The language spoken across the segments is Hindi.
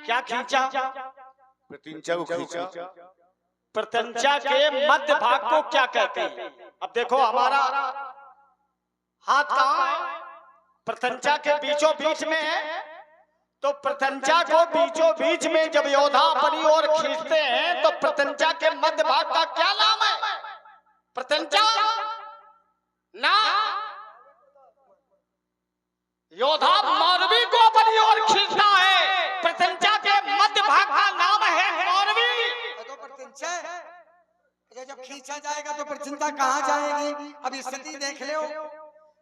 क्या खींचा? प्रत्यंचा को खींचा। प्रत्यंचा के मध्य भाग को क्या कहते हैं? अब देखो हमारा हाथ कहाँ है? प्रत्यंचा के बीचों बीच में है। तो प्रत्यंचा को बीचों बीच में जब योद्धा अपनी ओर खींचते हैं तो प्रत्यंचा के मध्य भाग का क्या नाम है? प्रत्यंचा ना, योद्धा मौरवी को अपनी ओर खींचता है, प्रत्यंचा के मध्य भाग का नाम है मौरवी। तो प्रत्यंचा जब खींचा जाएगा तो प्रत्यंचा कहाँ जाएगी? अब स्थिति देख लो।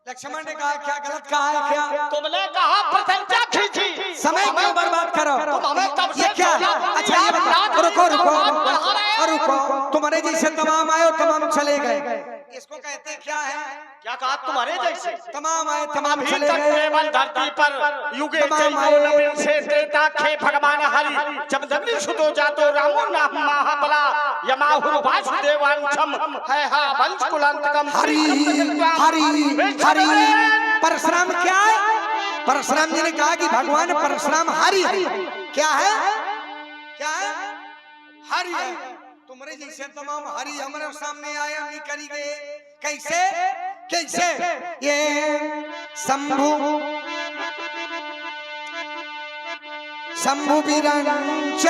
लक्ष्मण ने कहा क्या गलत कहा है क्या? तुमने कहा प्रत्यंचा खींची, समय क्यों बर्बाद करो? तुम हमें तब ये से क्या? अच्छा ये बताओ, रुको रुको रुको, तुम्हारे जैसे तमाम आए और तमाम चले गए, इसको कहते क्या है? क्या कहा? तुम्हारे जैसे तमाम आए तमाम चले तक गए। केवल धरती पर युगे नवीन से त्रेता खे भगवान हरि जब दग्नि सुतो जातो रामो नाम महाबला यमाहुर वासुदेवांशम है हा वंश कुलांतकम हरि हरि हरि। परशुराम क्या है? परशुराम जी ने कहा कि भगवान परशुराम हरि है। क्या है? क्या है? हरि है। तुम्हारे जैसे तमाम हरि हमारे सामने आए, हम नहीं करी गए। कैसे कैसे? ये शंभु शंभु विरंच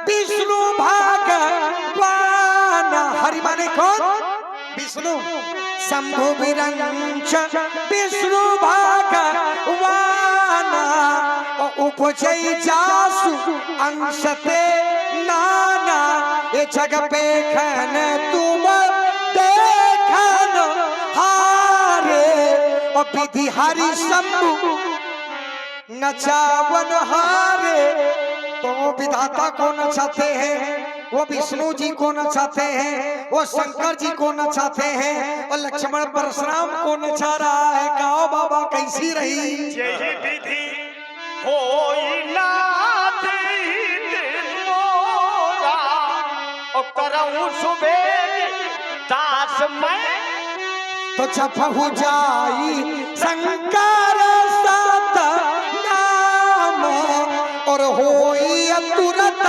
विष्णु भगवान। हरि माने कौन? विष्णु। शंभु विरंच विष्णु भगवान उपजय जासु अंशते नाना। ये जग पे खन तुम देखन हारे और विधि हरि शंभु नचावन हारे। तो वो विधाता को नचाते हैं, वो विष्णु जी को नचाते हैं, वो शंकर जी को नचाते हैं और लक्ष्मण परशुराम को नचा रहा है। गाओ बाबा कैसी रही? यही विधि होई नाथ मोरा और करऊं सुबेद दास मैं। तो छपहु जाई शंकर सत नाम और होई तुरंत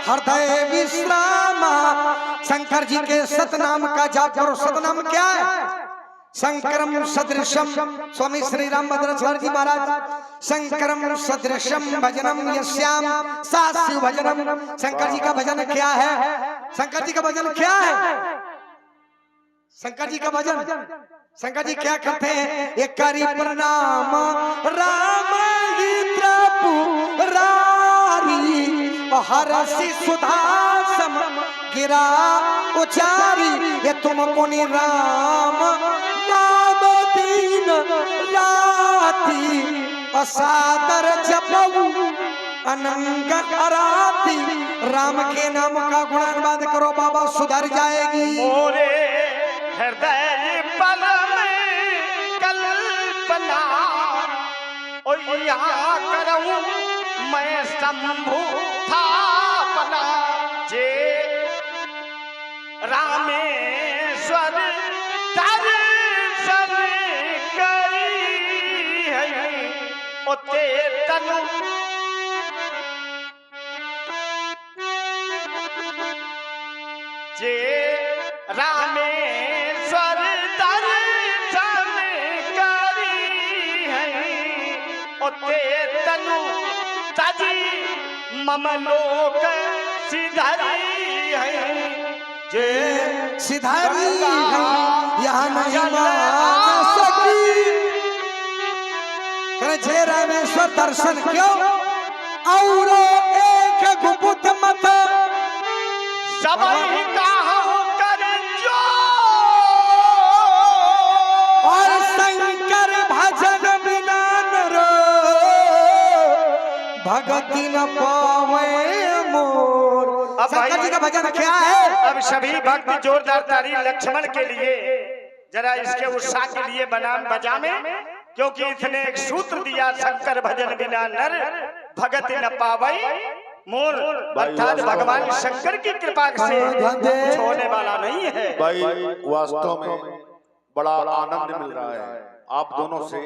हृदय विश्राम। शंकर जी के सतनाम का जाप करो। सतनाम क्या है? शंकरम सदृशम, स्वामी श्री राम भद्राचार्य जी महाराज, शंकरम सदृशम भजनम यस्याम सा शिव भजनम। शंकर जी का भजन क्या है? शंकर जी का भजन क्या है? शंकर जी का भजन, शंकर जी क्या करते हैं? एक करी प्रणाम राम हरसी सुधासम गिरा उचारी। ये तुमको राम नाम दीन राती असादर जपऊ अनंग अराती। राम के नाम का गुणानुवाद करो बाबा, सुधर जाएगी। मोरे हृदय पल में कल्पना और यहाँ करूं मैं शंभु थापना। जे रामेश्वर दर्शन करी है ओते तनु जे रामेश्वर दर्शन करी है ओते तनु तजी मम लोक सिधरी है। जे सिधारी यहाँ नहीं मान सकी। जे रामेश्वर दर्शन क्यों और एक गुप्त मत सबई कहो कर जो और शंकर भजन बिना नरो भगति न पावे मोर। शंकर जी का भजन क्या है? अब सभी भक्त जोरदार ताली लक्ष्मण के लिए, जरा इसके उत्साह के लिए बनाम बजा में, क्योंकि इसने एक सूत्र दिया, शंकर भजन बिना नर भगत न पावई मोर। अर्थात भगवान शंकर की कृपा से कुछ होने वाला नहीं है। भाई वास्तव में बड़ा आनंद मिल रहा है आप दोनों से।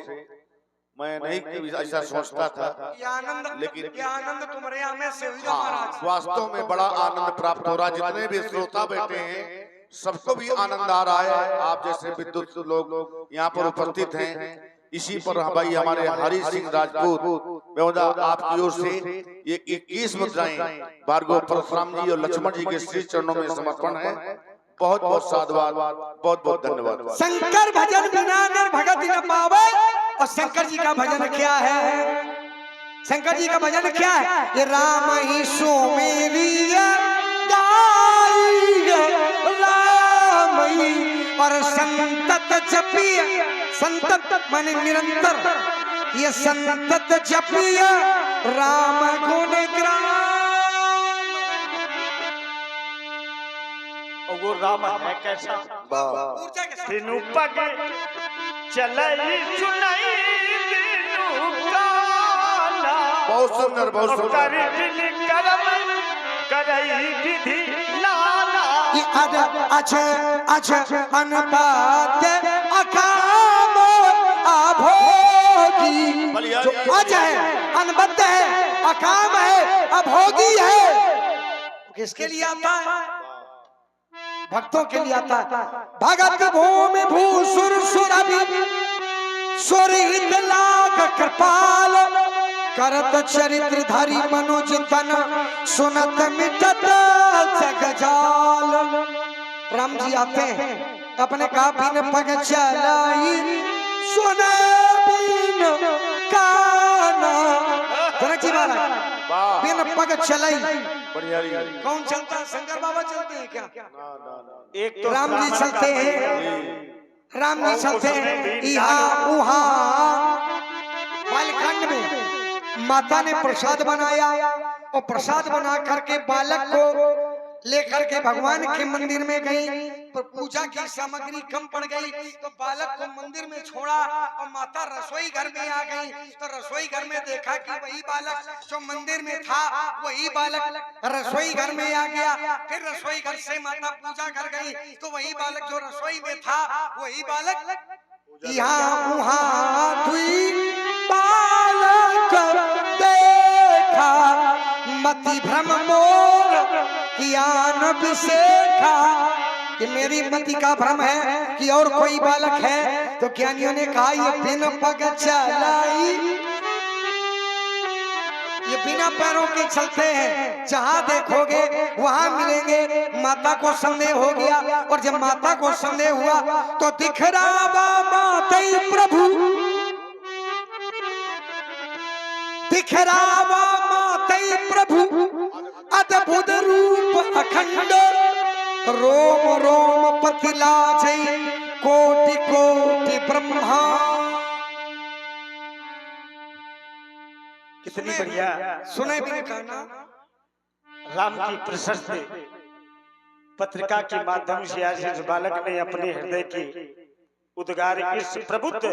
मैं नहीं कभी ऐसा सोचता था, ये आनंद लेकिन ये आनंद तुम्हारे यहाँ में से हुई हाँ, महाराज। वास्तव में बड़ा आनंद प्राप्त हो रहा है। जितने भी श्रोता बैठे हैं सबको भी आनंद आ रहा है। आप जैसे विद्युत लोग यहाँ पर उपस्थित हैं, इसी पर भाई हमारे हरि सिंह राजपूत महोदय आपकी ओर से ये 21 मुद्राएं भार्गव परशुराम जी और लक्ष्मण जी के श्री चरणों में समर्पण है। बहुत बहुत साधुवाद, बहुत बहुत धन्यवाद। शंकर भजन बिना नर भगत न पावे। और शंकर जी का भजन क्या है? शंकर जी का भजन क्या है? ये राम ही सो मेरी गाई, राम ही और संतत जपिए, संतत माने निरंतर, ये संतत जपिए राम गुण ग्राम। और वो राम है कैसा? ऊर्जा के साथ। तीनों पग चलई चुनई तीनों काला। बहुत सुंदर, बहुत और सुंदर। कर दिन करम करई विधि लाला। ये अज अनपात अकाम अभोगी, जो अज है, अनबद्ध है, अकाम है, अभोगी है। किसके लिए आता है? भक्तों के लिए आता है। भगत भूमि भूसुर सुरभि सुरहित लाख कृपाल, करत चरित्र धरि मनुज तन, सुनत मिटत जगजाल। राम जी आते हैं, अपने का बिन पग चलाई, सुने बिन काना। जनक जी महाराज बिन पग चलाई, बढ़िया। कौन चलता है? शंकर बाबा चलते हैं क्या? एक तो राम जी चलते हैं, राम जी चलते हैं। यहाँ उहाँ बालखंड में माता ने प्रसाद बनाया, और प्रसाद बना करके बालक को लेकर के भगवान के मंदिर में गई, पर पूजा की सामग्री कम पड़ गई, तो बालक को मंदिर में छोड़ा और माता रसोई घर में आ गई। तो रसोई घर में देखा कि वही बालक जो मंदिर में था, वही बालक रसोई घर में आ गया। फिर रसोई घर से माता पूजा कर गई, तो वही बालक जो रसोई में था, वही बालक यहाँ उहाँ दुई बालक देखा, मति भ्रम मोर ज्ञान विशेखा। कि मेरी मति का भ्रम है कि और कोई बालक है। तो ज्ञानियों ने कहा ये बिन पग चलाई, ये बिना पैरों के चलते हैं, जहां देखोगे वहां मिलेंगे। माता को संदेह हो गया, और जब माता को संदेह हुआ तो दिख रहा माते प्रभु, दिख रहा माते प्रभु, अद्भुत रूप अखंड, रोम रोम पथिला जय, कोटि कोटि ब्रह्मा। कितनी बढ़िया सुने भी कहना। राम की प्रशस्त पत्रिका के माध्यम से आज इस बालक ने अपने हृदय की उद्गार इस प्रबुद्ध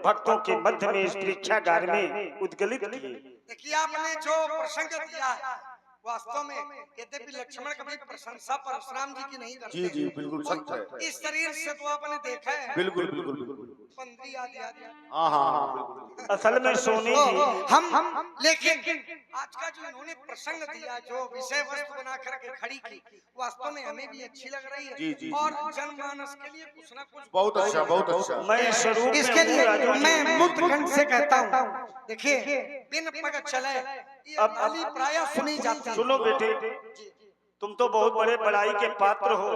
भक्तों के मध्य में इस परीक्षागार में उद्गलित किए। देखिए आपने जो प्रसंग दिया है, वास्तव में यद्यपि लक्ष्मण कभी प्रशंसा परशुराम जी की नहीं करते। जी जी बिल्कुल सत्य है। इस शरीर से तो आपने देखा है, बिल्कुल बिल्कुल बिल्कुल। पंद्री आदि आदि। हाँ हाँ बिल्कुल। असल में सोनी जी हम लेकिन आज का जो इन्होंने प्रसंग दिया, जो विषय वस्तु बना करके खड़ी की, वास्तव में हमें भी अच्छी लग रही है। जी, जी, और जनमानस के लिए कुछ ना कुछ बहुत अच्छा, बहुत अच्छा। मैं स्वरूप इसके में लिए हूँ, मैं मुक्त कंठ से कहता हूँ। देखिए बिन पग चले, ये अब गाली प्रायः सुनी जाती है। सुनो बेटे, तुम तो बहुत बड़े बड़ाई के पात्र हो।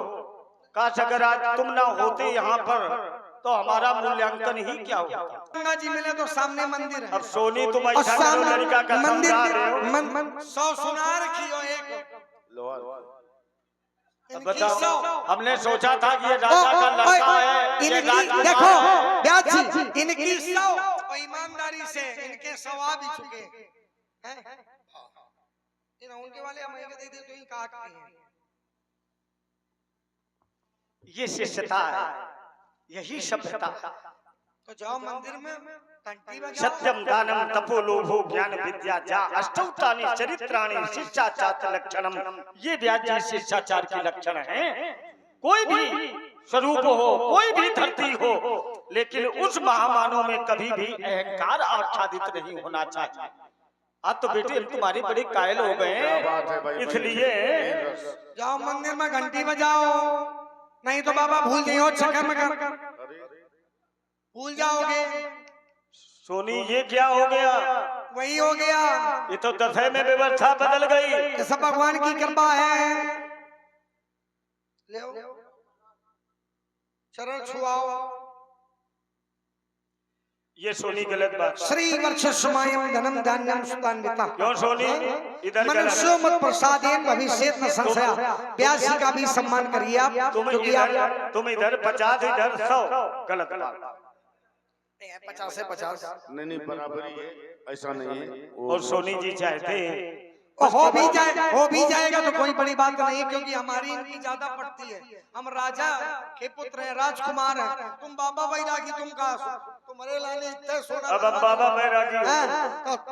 काश अगर आज तुम ना होते यहाँ पर तो हमारा मूल्यांकन ही क्या होता। गंगा जी मिले तो सामने मंदिर है, अब सोनी तुम और ऐसा सामने लड़का का मंदिर समझा रहे हो। मन 100 सुनार की और एक अब बताओ, हमने सोचा था कि ये राजा का लड़का है, ये इनकी राजकुमार देखो है। ब्याज जी, इनकी 100 और ईमानदारी से इनके 100 भी चुके हैं। उनके वाले हम दे दे तो ही काटते हैं। ये शिष्यता है, यही सभ्यता। तो जाओ मंदिर में घंटी बजाओ। सत्यम दानम तपो लोभो ज्ञान विद्या जा अष्टौतानि चरित्राणि शिष्टाचार लक्षणम। ये व्याज जी शिष्टाचार के लक्षण हैं। कोई भी स्वरूप हो, कोई भी धरती हो, लेकिन उस महामानव में कभी भी अहंकार आच्छादित नहीं होना चाहिए। आज तो बेटे हम तुम्हारे बड़े कायल हो गए, इसलिए जाओ मंदिर में घंटी बजाओ, नहीं तो बाबा भूल जाइयो चक्कर में भूल जाओगे। सोनी ये क्या हो गया? वही हो गया, ये तो दफे में व्यवस्था बदल गई। ये सब भगवान की कृपा है। ले चरण छुआओ। ये सोनी गलत बात। श्री वर्ष समायम धनम धान्यम सुतान्विता। क्यों सोनी इधर मनुष्यो मत प्रसादेन भविष्यत न संशया। प्यासी का भी सम्मान करिए आप। तुम इधर 50 इधर 100 गलत बात। 50 से 50 नहीं बराबरी है, ऐसा नहीं है। और सोनी जी चाहते हैं हो भी जाएगा तो कोई बड़ी बात नहीं है, क्योंकि हमारी इनकी ज्यादा पड़ती है। हम राजा के पुत्र हैं, राजकुमार हैं। तुम बाबा बैरागी, तुम कहा तुम्हारे लाने इतने सोना। अब हम बाबा बैरागी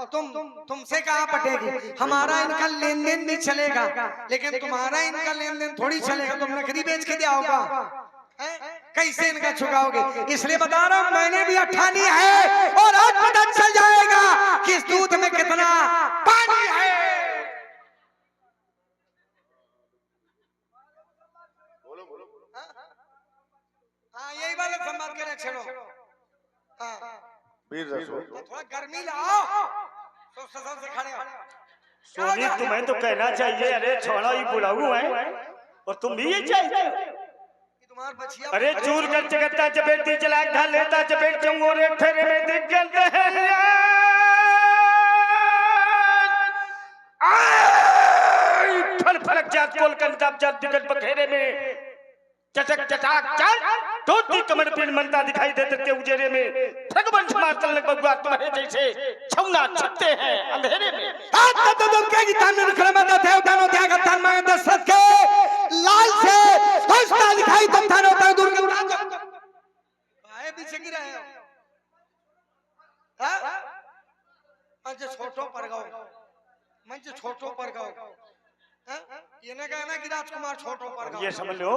तो तुमसे कहाँ पटेगी? हमारा इनका लेन देन भी चलेगा, लेकिन तुम्हारा इनका लेन देन थोड़ी चलेगा। तुम नकली बेच के दिया होगा, कैसे इनका चुकाओगे? इसलिए बता रहा हूँ, मैंने भी अठानी है और आज पता चल जाएगा कि इस दूध में कितना पानी है। हाँ, यही वाले संवाद के लक्षण हो। थोड़ा गर्मी लाओ, से खड़े हो। सोनी तुम्हें तो कहना चाहिए, अरे छोड़ा ही बुलाऊ है और तुम भी ये चाहिए। अरे चूर कर चगत्ता चपेटती चला ढा लेता चपेट चंगोर एक फेरे में दिख गए फल फलक जात कोल कंताप जात टिकट बखेरे में चटक चटाक चल टोटी कमर पिन मनता दिखाई देते ते उजेरे में ठगबंश मारतल लग बगुआ तुम्हारे जैसे छौना छपते हैं अंधेरे में। हाथ तो तुम कहेगी तामने क्रमता थे उठानो त्याग तन में दशरथ के लाल से हंसता दिखाई तुम थानो तक दूर के उड़ा दो। आए पीछे गिर रहे हो। हां मंच छोटो पर गाओ, मंच छोटो पर गाओ। ये ना कहना कि राजकुमार छोटो पर गाओ। ये समझ लो,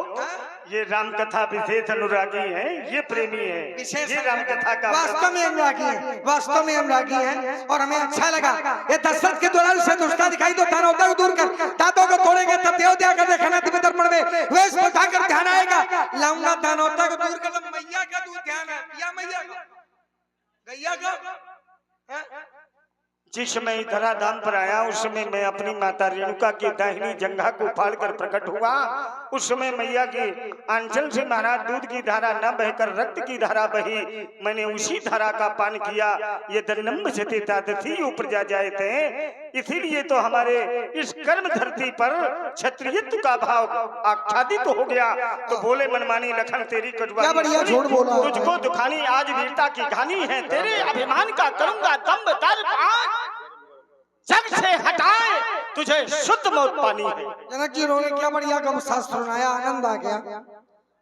ये राम कथा विशेष अनुरागी हैं, ये प्रेमी हैं, ये राम कथा का वास्तव में अनुरागी हैं, वास्तव में अनुरागी हैं। और हमें अच्छा लगा ये दशरथ के द्वारा से दुष्टा दिखाई दो तानो तक दूर कर तातों को तोड़ेंगे तब देव त्याग कर देखना दिव्य दर्पण में वेश बताकर ध्यान आएगा। लाऊंगा तानो तक दूर कर मैया का दूर ध्यान है, पिया मैया का गैया का। जिस समय धराधाम पर आया उस समय मैं अपनी माता रेणुका की दाहिनी जंघा को फाड़कर प्रकट हुआ। उस समय मैया की आंचल से महाराज दूध की धारा न बहकर रक्त की धारा बही, मैंने उसी धारा का पान किया। ये दन्नम सते तादथी ऊपर जा जाए थे, इसीलिए तो हमारे इस कर्म धरती पर क्षत्रियत्व का भाव आच्छादित हो गया। तो बोले मनमानी लखन तेरी कटुआ तुझको दुखानी आज वीरता की कहानी है, तेरे अभिमान का करूंगा दम्भ दर्प जग से हटाए तुझे शुद्ध मौत पानी है। जनक जी ने क्या बढ़िया का शास्त्र सुनाया, आनंद आ गया,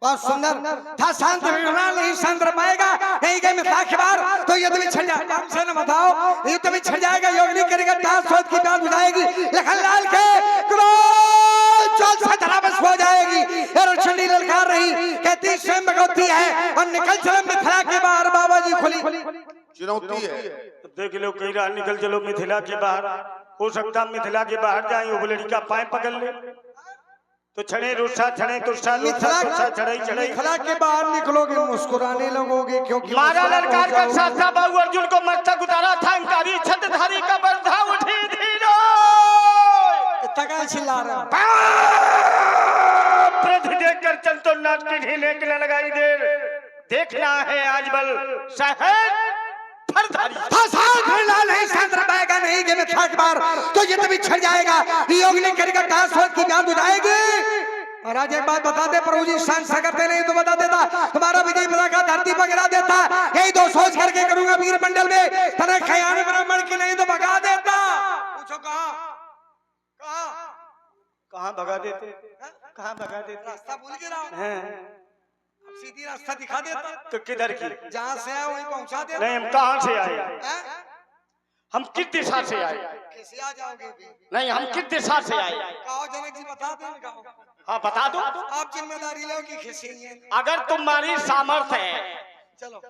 बहुत सुंदर था। शांत नहीं शांत रह पाएगा, नहीं गए मिथिला के बार तो युद्ध में छड़ जाएगा। हमसे न बताओ, युद्ध में छड़ जाएगा, योग नहीं करेगा, दास सोच की बात बुझाएगी। लखनलाल के क्रोध चल से धरावश हो जाएगी। और चंडी ललकार रही, कहती स्वयं भगवती है और निकल चलो मिथिला के बाहर। बाबा जी खुली चुनौती है, देख लो कई रात निकल चलो मिथिला के बाहर। हो सकता मिथिला के बाहर जाए वो लड़का पाए पकड़ ले तो छड़े रुस्सा छड़े तुस्सा रुस्सा छड़े छड़े। मिथिला के बाहर निकलोगे मुस्कुराने लगोगे, क्योंकि मारा ललकार का सासा बाबू अर्जुन को मस्तक उतारा था, अंकारी छत्रधारी का बंधा उठी धीरो तका चिल्ला रहा प्रति देखकर चल तो नाच की ढीले के लगाई देर। देखना है आज बल साहब नहीं शांत रह पाएगा, नहीं गए मिथिला के बाहर तो ये तभी छड़ जाएगा। योग नहीं करेगा, दास सोच की बात बुझाएगी। महाराज एक बात बता दे, प्रभु जी शांत सा करते नहीं तो बता देता, तुम्हारा विजय पताका धरती पर गिरा देता। यही दो सोच करके करूंगा वीर मंडल में, तेरे खयान ब्राह्मण की नहीं तो भगा देता। पूछो कहाँ भगा देते, कहाँ भगा देते? रास्ता भूल गया, सीधी रास्ता दिखा देता। तो किधर की? जहाँ से आए वहीं पहुँचा देता। नहीं, हम कहाँ से आए? हम किस दिशा से आए? कैसे आ जाओगे? नहीं, हम किस दिशा से आए? कहो जनक जी बता दें। हाँ बता दो। आप जिम्मेदारी लो कि खिसी है। अगर तुम्हारी सामर्थ्य है, चलो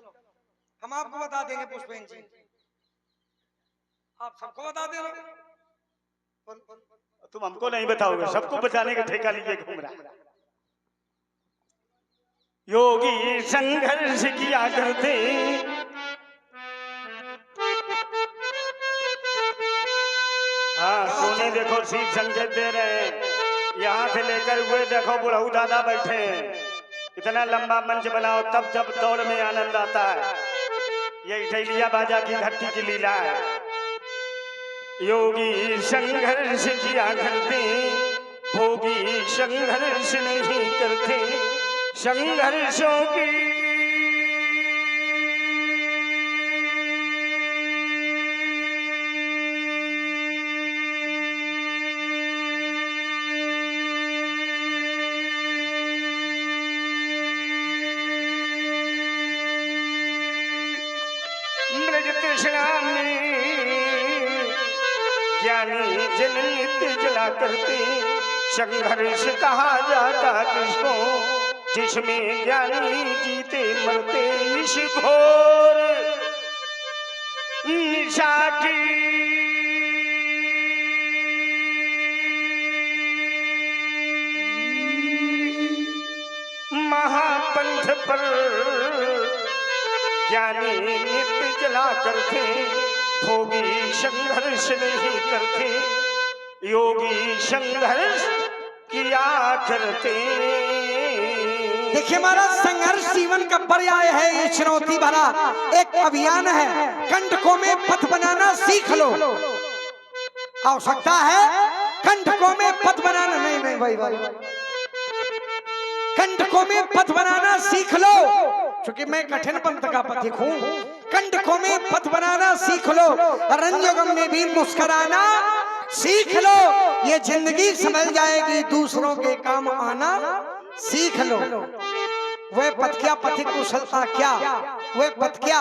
हम आपको बता देंगे पुष्पेन जी, आप सबको बता दे रहे। तुम हमको नहीं बताओगे, सबको बचाने का ठेका लीजिए घूम रहा। योगी संघर्ष किया करते, हाँ सोने देखो शीख संकेत दे रहे हैं। यहाँ से लेकर हुए देखो बुढ़ऊ दादा बैठे हैं। इतना लंबा मंच बनाओ तब जब दौड़ में आनंद आता है। ये इटैलिया बाजा की धरती की लीला है। योगी संघर्ष किया करते, भोगी संघर्ष नहीं करते। संघर्षों की मृग तृष्णा में ज्ञानी जन नित्य जला करते। संघर्ष कहा जाता किसको, जिसमें ज्ञानी जीते मरते। इस घोर निशा की महापंथ पर ज्ञानी नित्य जला करते। भोगी संघर्ष नहीं करते, योगी संघर्ष किया करते। देखिए महाराज, संघर्ष जीवन का पर्याय है। ये चुनौती भरा एक अभियान है। कंटकों में पथ बनाना सीख लो। आवश्यकता है कंटकों में पथ बनाना। नहीं भाई, कंटकों में पथ बनाना सीख लो, क्योंकि मैं कठिन पंथ का पथिक हूँ। कंटकों में पथ बनाना सीख लो, रंजोगम में भी मुस्कुराना सीख लो। ये जिंदगी संभल जाएगी, दूसरों के काम आना सीख लो। वह पथ क्या पथिक कुशलता क्या, वह पथ क्या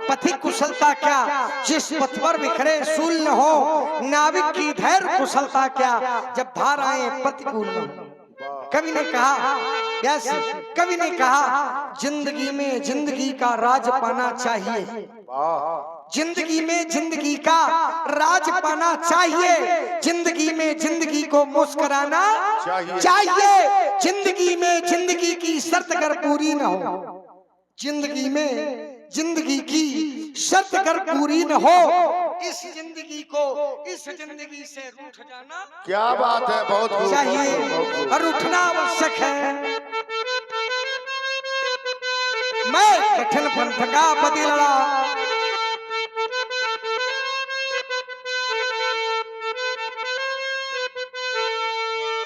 पथिक कुशलता क्या, जिस पथ पर बिखरे सूल न हो, नाविक की धैर्य कुशलता क्या, जब धाराएं प्रतिकूल न हो। कवि ने कहा, यस कवि ने कहा, जिंदगी में जिंदगी का राज पाना चाहिए। जिंदगी में जिंदगी का राज पाना चाहिए। जिंदगी में जिंदगी को मुस्कुराना चाहिए। जिंदगी में जिंदगी की शर्त अगर पूरी न हो, जिंदगी में जिंदगी की शर्त अगर पूरी न हो, इस जिंदगी को इस जिंदगी से रूठ जाना क्या बात है, बहुत चाहिए और उठना आवश्यक है। मैं कठिन पंथ का पति लड़ा,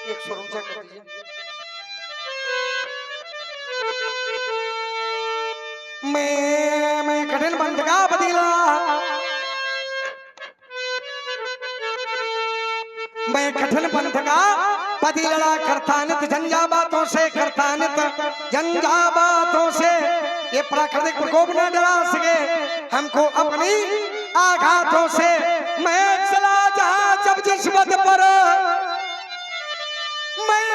एक सुर ऊंचा कर दीजिए। मैं कठिन पंथ का पति लड़ा, मैं कठिन पंथ का पति लड़ा, करता नित झंझा बातों से, करता नित झंझा बातों से। ये प्राकृतिक प्रकोप न डरा सके हमको अपनी आघातों से। मैं चला जहां जब जिस पथ पर, मैं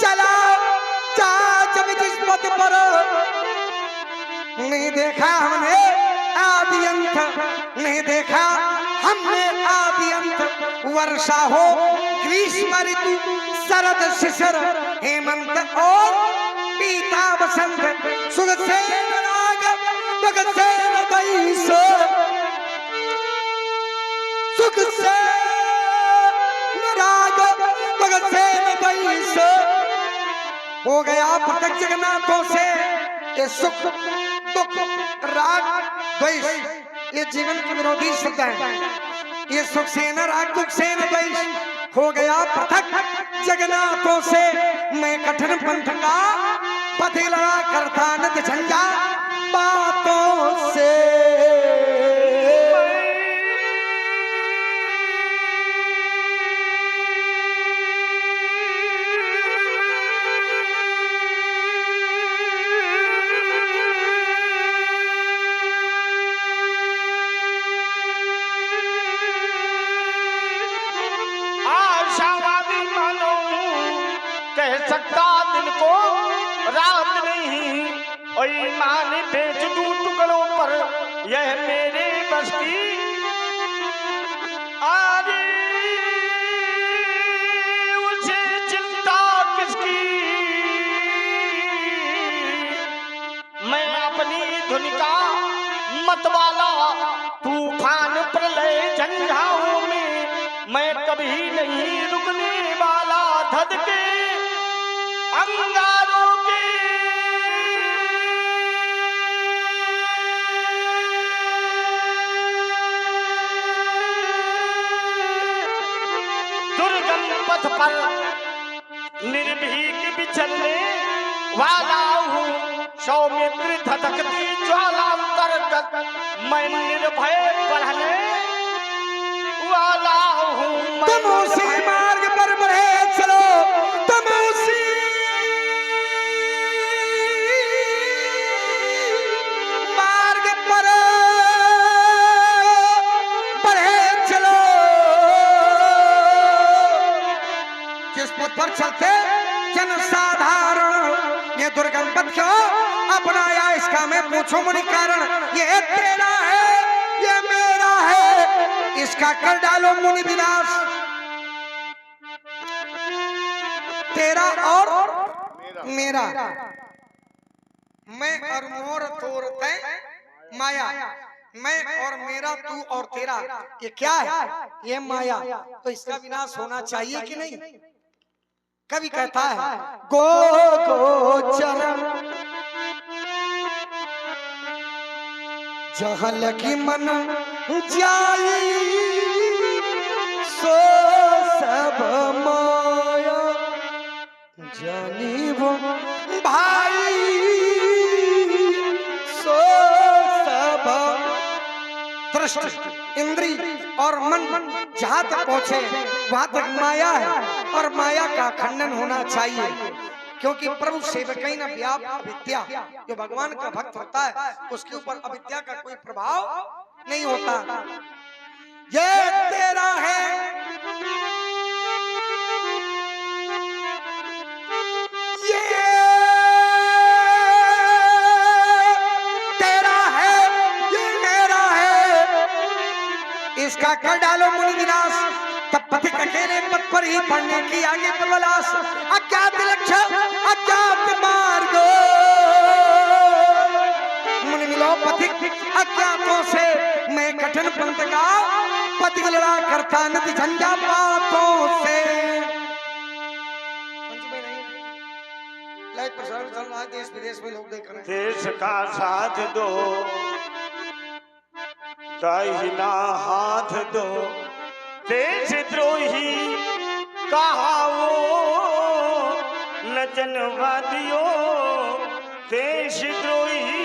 चला जहां जब जिस पथ पर, नहीं देखा हमने आदि अंत, नहीं देखा हमने आदि अंत। वर्षा हो ग्रीष्म ऋतु, शरद शिशिर हेमंत और पीता बसंत, सुख से राग दुख से बैस, सुख से राग दुख से बैस। हो गया पृथक जगन्नाथों से ये सुख दुख राग द्वेष, ये जीवन के विरोधी शब्द है। ये सुख से न राग दुख से न द्वेष, हो गया पृथक जगन्नाथों से। मैं कठिन पंथ का पति लड़ा, करता नित झंझा बातों से। सकता दिन को रात नहीं, और ईमान बेच दूं टुकड़ों पर, यह मेरे बस की आरी। उसे चिंता किसकी, मैं अपनी धुन का मतवाला, तूफान प्रलय झंझाओं में मैं कभी नहीं रुकने वाला। धधके अंगारों के दुर्गम पथ पर निर्भीक बिचरने वाला हूँ, सौमित्र धधकती ज्वालांतर्गत मैं निर्भय बढ़ने वाला हूँ। तुम उसी मार्ग पर बढ़े चलो, तुम उसी मार्ग पर बढ़े चलो, जिस पथ पर चलते जनसाधारण ये दुर्गम पथ क्यों अपनाया, इसका मैं पूछूं मुनि कारण। ये तेरा है, ये मेरा है, इसका कर डालो मुनि विनाश। तेरा और मेरा, मैं और मोर तोर तै माया, मैं और मेरा, तू और तेरा, ये क्या है? ये माया। तो इसका विनाश होना चाहिए कि नहीं? कवि कहता है गो गो चरण जहाँ लगी मन जाई, सो सब माया जानी वो भाई, सो सब दृष्टि इंद्री और मन जहाँ तक पहुँचे वहाँ तक माया है, और माया का खंडन होना चाहिए, क्योंकि प्रभु सेवकई न व्याप अविद्या। जो भगवान का भक्त होता है उसके ऊपर अविद्या का कोई प्रभाव नहीं होता। ये तेरा है, ये तेरा है, ये मेरा है, इसका कर डालो मुनि विनाश। तब पथिक अकेले पथ पर ही पढ़ने की आगे प्रबलास, अज्ञात लक्ष्य अज्ञात मार्ग, मुनि मिलो पथिक अज्ञातों से, मैं कठिन पंथ का पथिक लड़ा करता नदी झंझा पातों से। लाइव प्रसारण चल रहा है, देश विदेश में लोग देख रहे हैं। देश का साथ दो, दाहिना हाथ दो, देश द्रोही कहावो न जनवादियों, देश द्रोही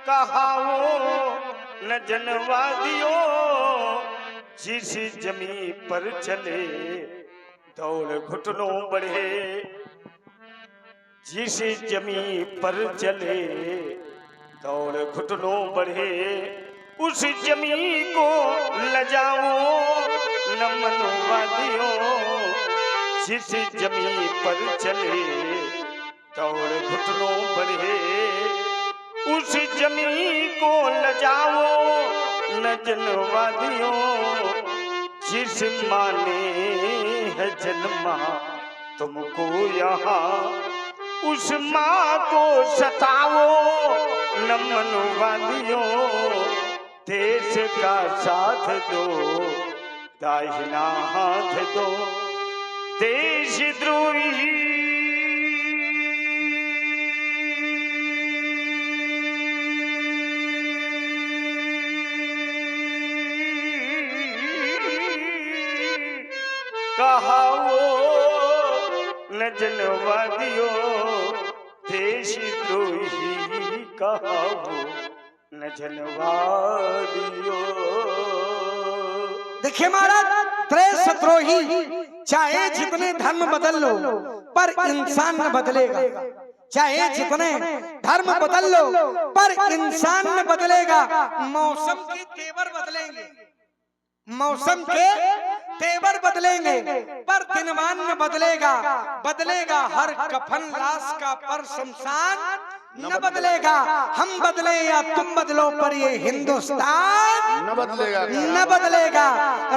कहावो न जनवादियों। जिस जमी पर चले दौड़ घुटनों बढ़े, जिस जमी पर चले दौड़ घुटनों बढ़े, उस जमी को लजाओ न मनवादियों। जिस जमी पर चले दौड़ घुटनों बढ़े, उस जमी को लजाओ न जनवादियों। जिस माने है जन्मा तुमको यहाँ, उस माँ को सताओ न मनवादियों। देश का साथ दो, दाहिना हाथ दो, देश द्रोही कहावो न जनवादियों, देश द्रोही कहावो न जनवादियों। देखिए महाराज, देश द्रोही चाहे जितने धर्म बदल लो पर इंसान न बदलेगा, चाहे जितने धर्म बदल लो पर इंसान न बदलेगा। मौसम के तेवर बदलेंगे, मौसम के तेवर बदलेंगे पर दिनमान न बदलेगा, बदलेगा हर कफन लाश का पर शमशान न बदलेगा। हम बदले या तुम बदलो पर ये हिंदुस्तान न बदलेगा, न बदलेगा।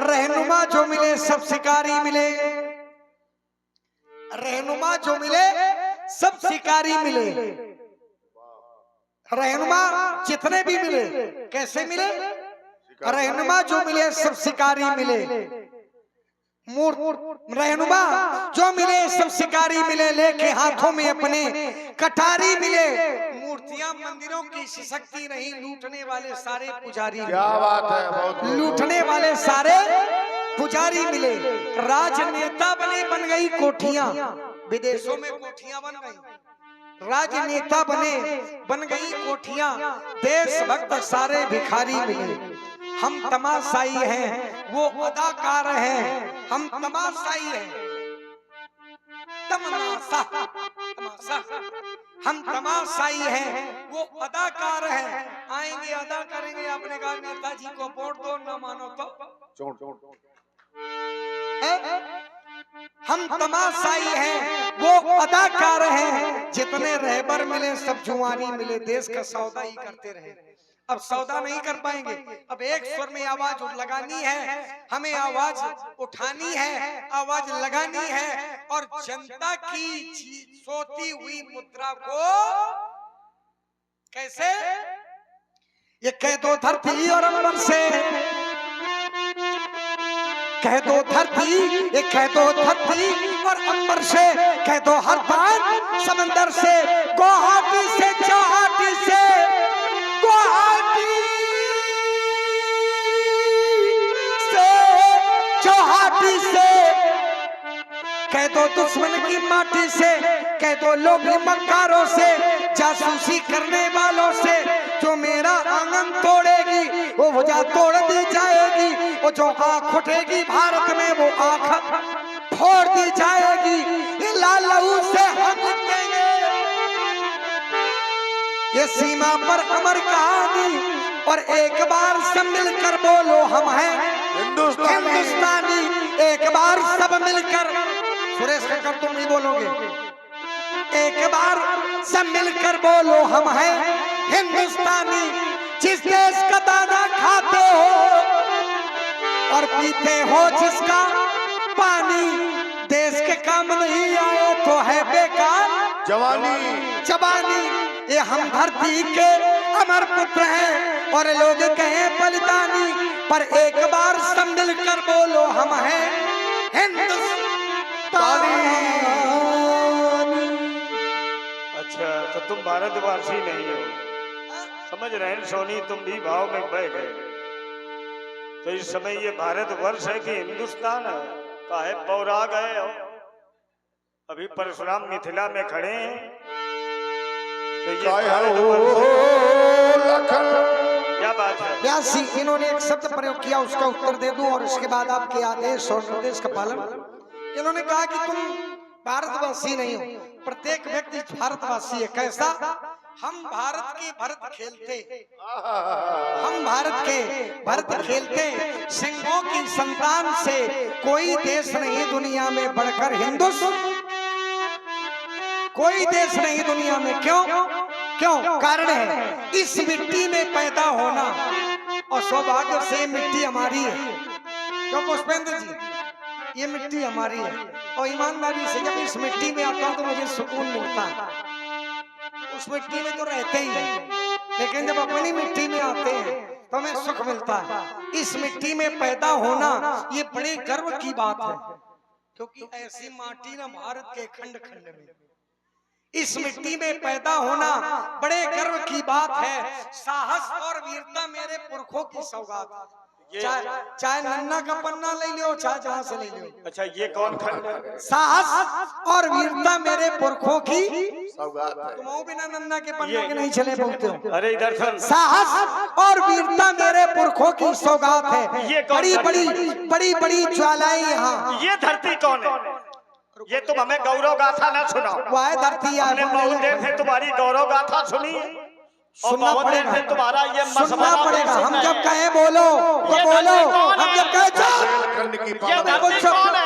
रहनुमा जो मिले सब शिकारी मिले, रहनुमा जो मिले सब शिकारी मिले। रहनुमा जितने भी मिले कैसे मिले? रहनुमा जो मिले सब शिकारी मिले। रहनुमा जो मिले सब शिकारी मिले, लेके हाथों में अपने कटारी मिले। मूर्तियां मंदिरों की शक्ति नहीं, लूटने वाले सारे पुजारी। क्या बात है, बहुत लूटने वाले सारे पुजारी मिले। राजनेता बन गई कोठियां, विदेशों में कोठियां बन गई। राजनेता बन गई कोठियां, देशभक्त सारे भिखारी मिले। हम तमाशाई हैं वो अदाकार हैं, हम तमाशाई हैं तमाशा तमाशा, हम तमाशाई हैं वो अदाकार हैं। आएंगे अदा करेंगे। आपने कहा नेताजी को वोट दो, न मानो तो हम तमाशाई हैं वो अदाकार हैं। जितने रहबर मिले सब जुआरी मिले, देश का सौदा ही करते रहे। अब सौदा नहीं कर पाएंगे। अब एक स्वर में आवाज लगानी है, हमें आवाज उठानी है, आवाज लगानी है और जनता की सोती हुई मुद्रा को कैसे ये कह दो धरती और अंबर से, कह दो धरती, ये कह दो धरती और अंबर से, कह दो हर पार समंदर से, गुवाहाटी से चौहाटी से, गुवाहाटी से चौहाटी से, कह दो दुश्मन की माटी से, कह दो लोभी मक्कारों से, जासूसी करने वालों से। जो मेरा आंगन तोड़ेगी वो भुजा तोड़ दी जाएगी, वो जो आंख उठेगी भारत में वो आंख फोड़ दी जाएगी। ये लाल लहू से हम लिख देंगे ये सीमा पर अमर कहानी। और एक बार सब मिलकर बोलो हम हैं हिंदुस्तानी। एक बार सब मिलकर, सुरेश कक्कर तुम नहीं बोलोगे, एक बार सब मिलकर बोलो हम हैं हिंदुस्तानी। जिस देश का दाना खाते हो और पीते हो जिसका पानी, देश के काम नहीं आए तो है बेकार जवानी जवानी। ये हम धरती के अमर पुत्र हैं और लोग कहें बलिदानी, पर एक बार सब मिलकर बोलो हम हैं हिंदुस्तानी। अच्छा, तो तुम भारतवासी नहीं हो, समझ रहे हैं सोनी, तुम भी भाव में बह गए। तो इस समय ये भारतवर्ष है कि हिंदुस्तान है? काहे पौरा गए हो? अभी परशुराम मिथिला में खड़े हैं तो ये क्या बात है? व्यासी इन्होंने एक शब्द प्रयोग किया, उसका उत्तर दे दूं और इसके बाद आपके आदेश और निर्देश का पालन। इन्होंने कहा कि तुम भारतवासी नहीं हो, प्रत्येक व्यक्ति भारतवासी है। कैसा? हम भारत की भरत खेलते, हम भारत के भरत खेलते, सिंहों की संतान से कोई देश नहीं दुनिया में बढ़कर हिंदुस्तान, कोई देश नहीं दुनिया में। क्यों? क्यों? कारण है इस मिट्टी में पैदा होना, और सौभाग्य से मिट्टी हमारी है। क्यों पुष्पेंद्र जी? ये मिट्टी हमारी है और ईमानदारी से जब इस मिट्टी में आता हूं तो मुझे सुकून मिलता है। उस मिट्टी में तो रहते ही हैं, लेकिन जब अपनी मिट्टी में आते हैं तो हमें सुख मिलता है। इस मिट्टी में पैदा होना ये बड़े गर्व की बात है, क्योंकि ऐसी माटी ना भारत के खंड खंड में। इस मिट्टी में पैदा होना बड़े गर्व की बात है। साहस और वीरता मेरे पुरखों की सौगात है। चाहे नन्ना का पन्ना ले लो, चाहे जहां से ले लो। अच्छा, ये कौन खंड है? साहस और वीरता मेरे पुरखों की सौगात है। तुम बिना नन्ना के पन्ना के नहीं चले बोलते हो। अरे इधर सुन, साहस और वीरता मेरे पुरखों की सौगात है। ये कौन बड़ी बड़ी ज्वालाएं यहाँ। ये धरती कौन है? ये तुम हमें गौरव गाथा ना सुनाओ। वह धरती हमने बहुत देर से तुम्हारी गौरव गाथा सुनी और बहुत देर से तुम्हारा ये सुनना पड़ेगा। हम जब कहे बोलो तो बोलो, हम जब कहे चुप ये धरती कौन है?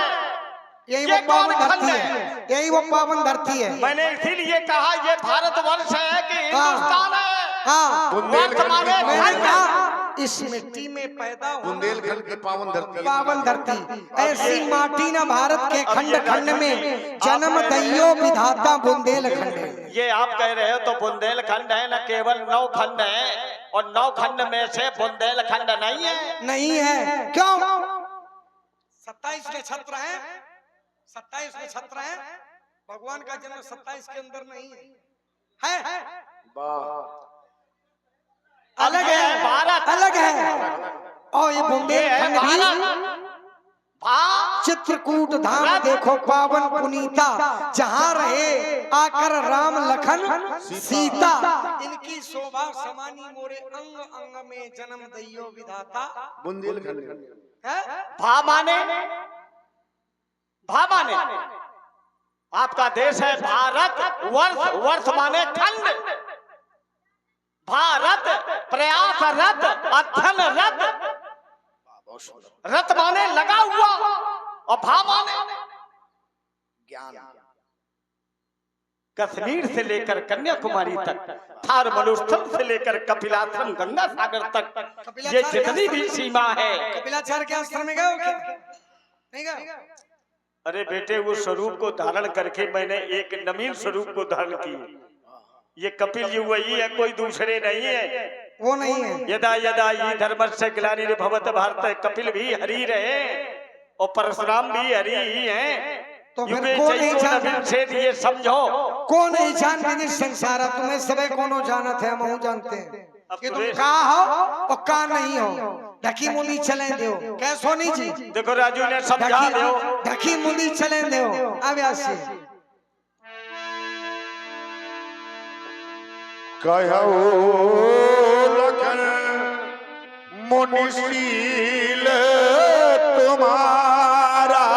यही ये वो पावन कौन धरती खंड है, यही वो पावन धरती है। मैंने इसीलिए कहा ये भारतवर्ष है कि हिंदुस्तान है। हाँ, वर्तमान में मैंने खंड है। कहा इस मिट्टी में पैदा होना बुंदेलखंड की पावन धरती। पावन धरती, ऐसी माटी ना भारत के खंड खंड में जन्म दइयो विधाता बुंदेलखंड है। ये आप कह रहे हो तो बुंदेलखंड है, न केवल 9 खंड है, और 9 खंड में से बुंदेलखंड नहीं है। नहीं है, क्यों? 27 नक्षत्र हैं, 27 नक्षत्र हैं। भगवान का जन्म 27 के अंदर नहीं है, अलग है, भारत अलग है। और ये बुंदेलखंड भी चित्रकूट धाम देखो पावन पुनीता, जहाँ रहे आकर राम लखन सीता। इनकी शोभा समानी मोरे अंग अंग में जन्म दइयो विधाता बुंदेलखंड है। भा माने आपका देश है भारत, वर्ष वर्ष माने खंड, भारत प्रयास रत, अध्ययन रत, रत माने लगा हुआ, और भा माने ज्ञान। कश्मीर से लेकर कन्याकुमारी तक, थार मरुस्थल से लेकर कपिलाश्रम गंगा सागर तक, ये जितनी भी सीमा है। कपिलाचार्य के आश्रम में गए हो क्या? नहीं गए? अरे बेटे, उस स्वरूप को धारण करके मैंने एक नवीन स्वरूप को धारण की। ये कपिल जी वही है, कोई दूसरे नहीं है। वो नहीं है। यदा यदा ये धर्मस्य ग्लानिर्भवत भारत, कपिल भी हरि रहे और परशुराम भी हरि ही हैं। तो फिर युगे कौन नहीं चैतो जानता? नवीन से ये समझो, कौन नहीं जान विदित संसारा, तुम्हें सबे कोनो जानत है, हम जानते हैं अब कि तुम सुरेश- का हो और का नहीं हो। ढकी मुंडी चले दो, क्या सोनी जी? देखो राजू ने समझा दो। ढकी मुंडी चले दो। अब ऐसे कहओ लखन मुनिशील तुम्हारा,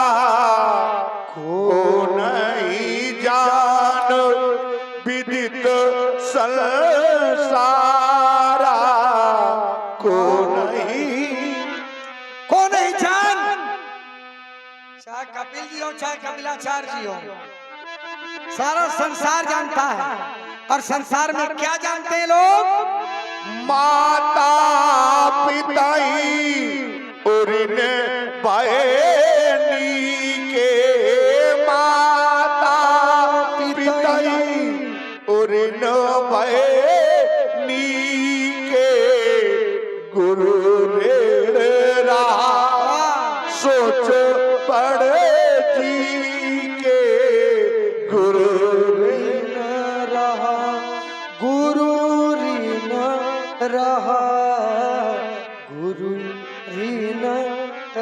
को नहीं जान विदित संसारा, को नहीं जान, चाहे कपिल जी हो चाहे कपिलाचार्य जी हो, सारा संसार जानता है। और संसार में क्या जानते हैं लोग? माता पिताई उरिन बहनी के, माता पिताई उरिन बहनी के, गुरु रे रहा सोच पड़े जी के, गुरु रहा गुरु रीन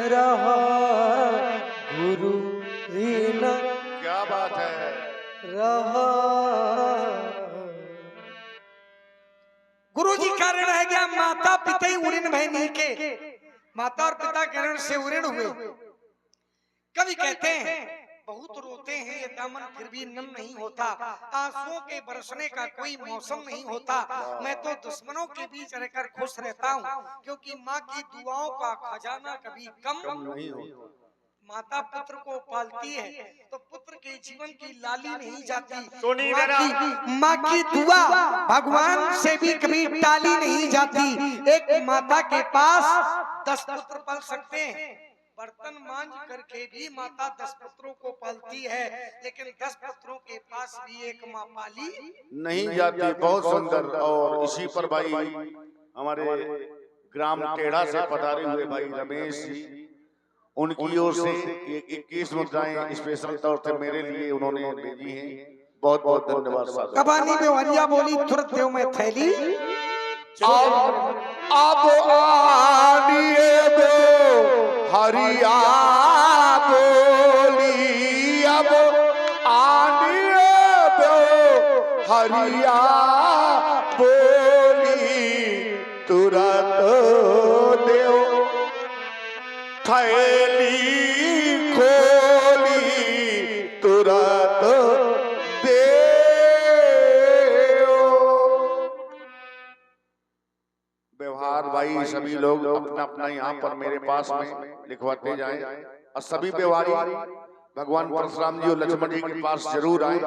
रहा, गुरु रीन क्या बात है रहा। गुरु जी का ऋण है क्या? माता पिता ही उऋण बहनी के, माता और पिता के ऋण से उऋण हुए। कवि कहते हैं बहुत रोते हैं ये दामन फिर भी नम नहीं होता, आंसुओं के बरसने का कोई मौसम नहीं होता। मैं तो दुश्मनों के बीच रहकर खुश रहता हूँ, क्योंकि माँ की दुआओं का खजाना कभी कम नहीं होता। माता पुत्र को पालती है तो पुत्र के जीवन की लाली नहीं जाती। सुनी माँ की दुआ भगवान से भी कभी टाली नहीं जाती। एक माता के पास 10 पुत्र पल सकते हैं, बर्तन मांझ करके भी माता 10 पुत्रों को पालती है, लेकिन 10 पुत्रों के पास भी एक माँ पाली नहीं जाती। बहुत सुंदर। और इसी पर भाई हमारे ग्राम टेढ़ा से पधारे हुए भाई रमेश जी, उनकी ओर से 21 मुद्राएं स्पेशल तौर से मेरे लिए उन्होंने भेजी हैं। बहुत बहुत धन्यवाद साहब। कबानी में वरिया बोली तुरंत देव में थैली। अब आनिए हरिया बोली, अब आनिए हरिया बोली, तुरंत देव थैली खोली, तुरंत देव। व्यवहार भाई सभी लोग अपना अपना यहाँ पर मेरे पास में लिखवाते जाएं। और सभी व्यवहारी भगवान परशुराम जी और लक्ष्मण जी के पास जरूर आए,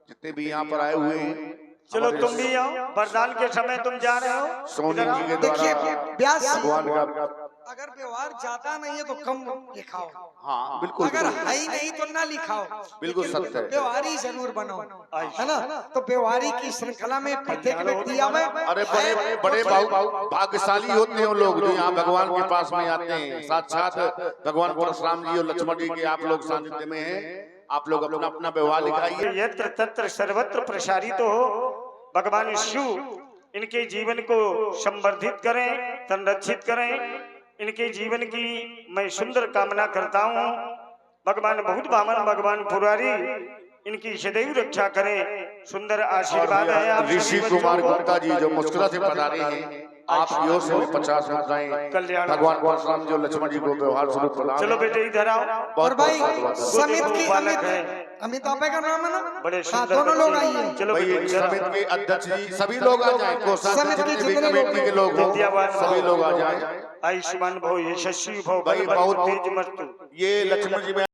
जितने भी यहाँ पर आए हुए हैं। चलो तुम भी आओ, वरदान के समय तुम जा रहे हो। सोनी जी के देखिए द्वारा व्यास, भगवान का, अगर व्यवहार ज्यादा नहीं है तो कम लिखाओ, हाँ बिल्कुल, अगर है ही नहीं तो ना लिखाओ, बिल्कुल सत्य है। व्यवहारी जरूर बनो, है ना। तो व्यवहारी की श्रृंखला में प्रत्येक व्यक्ति आवे। अरे बड़े बड़े भाग्यशाली होते हैं वो लोग जो यहाँ भगवान के पास में आते हैं। साक्षात भगवान परशुराम जी और लक्ष्मण जी के आप लोग सानिध्य में हैं। आप लोग अपना अपना व्यवहार लिखाइए। यत्र तत्र सर्वत्र प्रसारित हो भगवान शिव इनके जीवन को संवर्धित करें, संरक्षित करें। इनके जीवन की मैं सुंदर कामना करता हूँ। भगवान बहुत बामन, भगवान पुरारी इनकी सदैव रक्षा करें। सुंदर आशीर्वाद है आप ऋषि सभी कुमार बच्चों को। गुप्ता जी जो मुस्कुरा से पधारे हैं, आपकी ओर से भी 50 मुद्राएं कल्याण। भगवान परशुराम जी और लक्ष्मण जी को व्यवहार स्वरूप प्रदान। चलो बेटे इधर आओ। और भाई बहुत समित की बालक है। अमित आपे का नाम है ना, बड़े हाँ, सुंदर दोनों लोग बच्चे। आइए। चलो भाई बेटे इधर आओ। समिति के अध्यक्ष जी सभी लोग आ जाएं, कोषाध्यक्ष समिति के जितने भी जितने लोग कमेटी के लोग हों, विद्यावान सभी लोग आ जाएं। आयुष्मान भव, यशस्वी भव, भाई बल बल बहुत तेज मस्तु। ये लक्ष्मण जी में